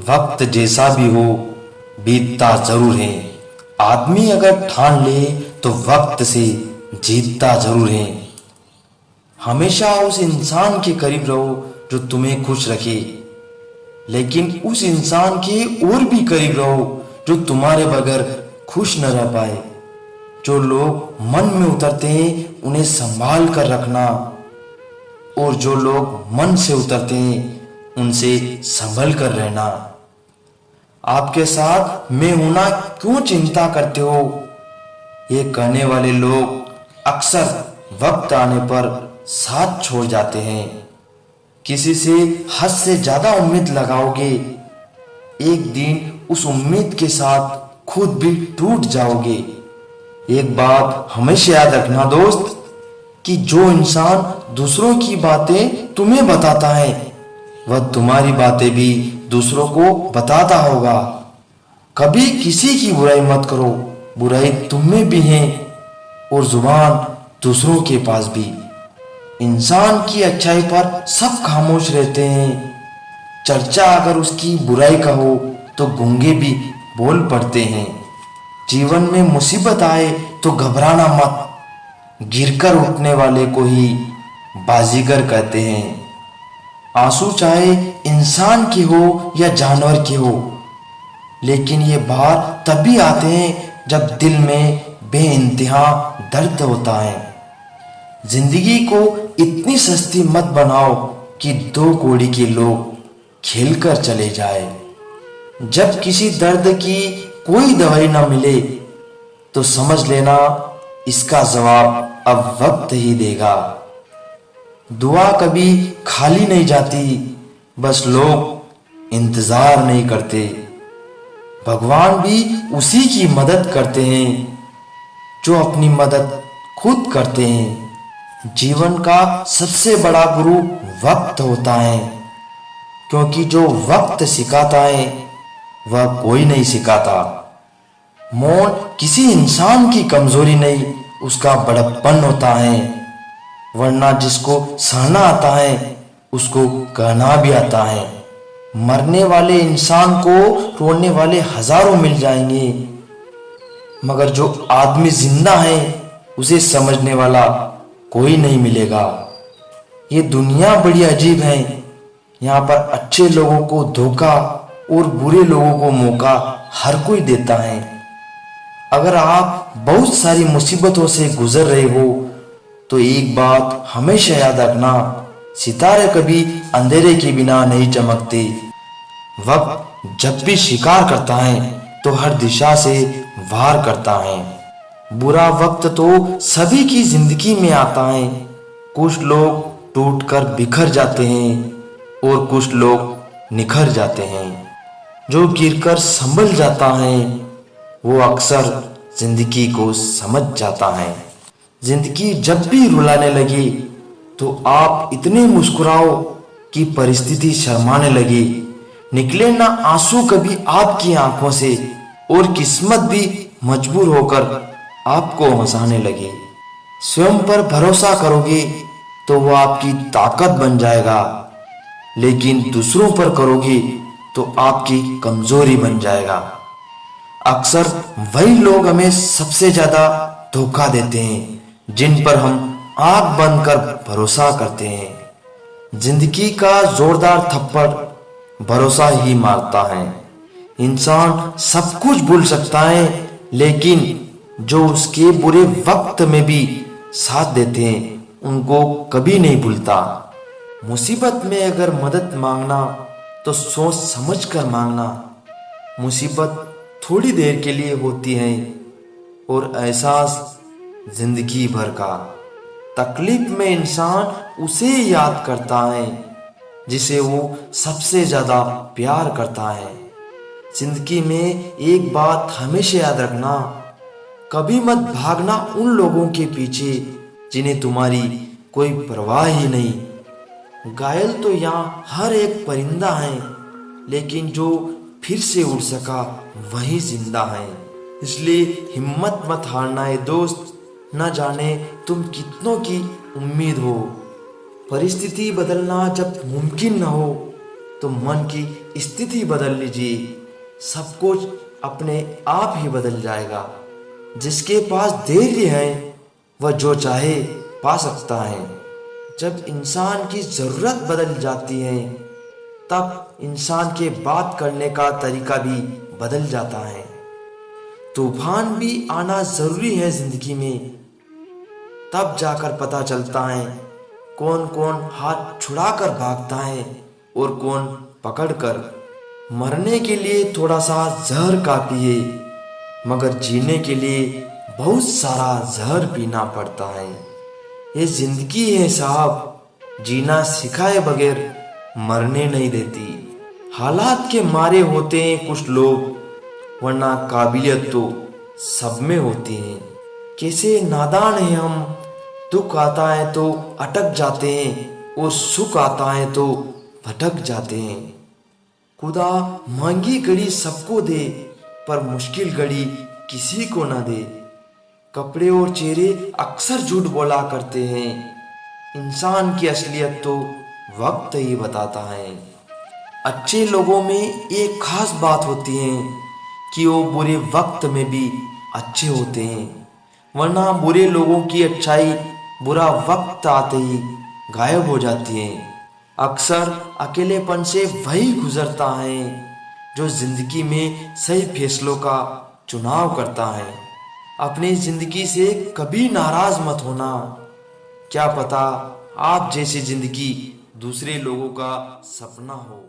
वक्त जैसा भी हो बीतता जरूर है। आदमी अगर ठान ले तो वक्त से जीतता जरूर है। हमेशा उस इंसान के करीब रहो जो तुम्हें खुश रखे, लेकिन उस इंसान के और भी करीब रहो जो तुम्हारे बगैर खुश न रह पाए। जो लोग मन में उतरते हैं उन्हें संभाल कर रखना, और जो लोग मन से उतरते हैं उनसे संभल कर रहना। आपके साथ मैं होना क्यों चिंता करते हो, ये कहने वाले लोग अक्सर वक्त आने पर साथ छोड़ जाते हैं। किसी से हद से ज्यादा उम्मीद लगाओगे, एक दिन उस उम्मीद के साथ खुद भी टूट जाओगे। एक बात हमेशा याद रखना दोस्त, कि जो इंसान दूसरों की बातें तुम्हें बताता है वह तुम्हारी बातें भी दूसरों को बताता होगा। कभी किसी की बुराई मत करो, बुराई तुम में भी है और जुबान दूसरों के पास भी। इंसान की अच्छाई पर सब खामोश रहते हैं, चर्चा अगर उसकी बुराई का हो तो गूंगे भी बोल पड़ते हैं। जीवन में मुसीबत आए तो घबराना मत, गिरकर उठने वाले को ही बाजीगर कहते हैं। आंसू चाहे इंसान के हो या जानवर के हो, लेकिन ये बाहर तभी आते हैं जब दिल में बेइंतहा दर्द होता है। जिंदगी को इतनी सस्ती मत बनाओ कि दो कौड़ी के लोग खेलकर चले जाए। जब किसी दर्द की कोई दवाई ना मिले तो समझ लेना इसका जवाब अब वक्त ही देगा। दुआ कभी खाली नहीं जाती, बस लोग इंतजार नहीं करते। भगवान भी उसी की मदद करते हैं जो अपनी मदद खुद करते हैं। जीवन का सबसे बड़ा गुरु वक्त होता है, क्योंकि जो वक्त सिखाता है वह कोई नहीं सिखाता। मौन किसी इंसान की कमजोरी नहीं, उसका बड़प्पन होता है। वरना जिसको सहना आता है उसको कहना भी आता है। मरने वाले इंसान को रोने वाले हजारों मिल जाएंगे, मगर जो आदमी जिंदा है उसे समझने वाला कोई नहीं मिलेगा। ये दुनिया बड़ी अजीब है, यहाँ पर अच्छे लोगों को धोखा और बुरे लोगों को मौका हर कोई देता है। अगर आप बहुत सारी मुसीबतों से गुजर रहे हो तो एक बात हमेशा याद रखना, सितारे कभी अंधेरे के बिना नहीं चमकते। वक्त जब भी शिकार करता है तो हर दिशा से वार करता है। बुरा वक्त तो सभी की जिंदगी में आता है। कुछ लोग टूटकर बिखर जाते हैं और कुछ लोग निखर जाते हैं। जो गिरकर संभल जाता है वो अक्सर जिंदगी को समझ जाता है। जिंदगी जब भी रुलाने लगे तो आप इतने मुस्कुराओ कि परिस्थिति शर्माने लगे। निकले ना आंसू कभी आपकी आंखों से और किस्मत भी मजबूर होकर आपको हंसाने लगे। स्वयं पर भरोसा करोगे तो वो आपकी ताकत बन जाएगा, लेकिन दूसरों पर करोगे तो आपकी कमजोरी बन जाएगा। अक्सर वही लोग हमें सबसे ज्यादा धोखा देते हैं जिन पर हम आंख बंद कर भरोसा करते हैं। जिंदगी का जोरदार थप्पड़ भरोसा ही मारता है। इंसान सब कुछ भूल सकता है, लेकिन जो उसके बुरे वक्त में भी साथ देते हैं उनको कभी नहीं भूलता। मुसीबत में अगर मदद मांगना तो सोच समझ कर मांगना। मुसीबत थोड़ी देर के लिए होती है और एहसास जिंदगी भर का। तकलीफ में इंसान उसे याद करता है जिसे वो सबसे ज्यादा प्यार करता है। जिंदगी में एक बात हमेशा याद रखना, कभी मत भागना उन लोगों के पीछे जिन्हें तुम्हारी कोई परवाह ही नहीं। घायल तो यहाँ हर एक परिंदा है, लेकिन जो फिर से उड़ सका वही जिंदा है। इसलिए हिम्मत मत हारना है दोस्त, न जाने तुम कितनों की उम्मीद हो। परिस्थिति बदलना जब मुमकिन न हो तो मन की स्थिति बदल लीजिए, सब कुछ अपने आप ही बदल जाएगा। जिसके पास धैर्य है वह जो चाहे पा सकता है। जब इंसान की ज़रूरत बदल जाती है तब इंसान के बात करने का तरीका भी बदल जाता है। तूफान भी आना ज़रूरी है ज़िंदगी में, तब जाकर पता चलता है कौन कौन हाथ छुड़ाकर भागता है और कौन पकड़कर। मरने के लिए थोड़ा सा जहर काफ़ी है, मगर जीने के लिए बहुत सारा जहर पीना पड़ता है। ये जिंदगी है साहब, जीना सिखाए बगैर मरने नहीं देती। हालात के मारे होते हैं कुछ लोग, वरना काबिलियत तो सब में होती है। कैसे नादान हैं हम, दुख आता है तो अटक जाते हैं और सुख आता है तो भटक जाते हैं। खुदा महंगी घड़ी सबको दे पर मुश्किल घड़ी किसी को ना दे। कपड़े और चेहरे अक्सर झूठ बोला करते हैं, इंसान की असलियत तो वक्त ही बताता है। अच्छे लोगों में एक खास बात होती है कि वो बुरे वक्त में भी अच्छे होते हैं, वरना बुरे लोगों की अच्छाई बुरा वक्त आते ही गायब हो जाती है। अक्सर अकेलेपन से वही गुजरता है जो जिंदगी में सही फैसलों का चुनाव करता है। अपनी जिंदगी से कभी नाराज मत होना, क्या पता आप जैसी जिंदगी दूसरे लोगों का सपना हो।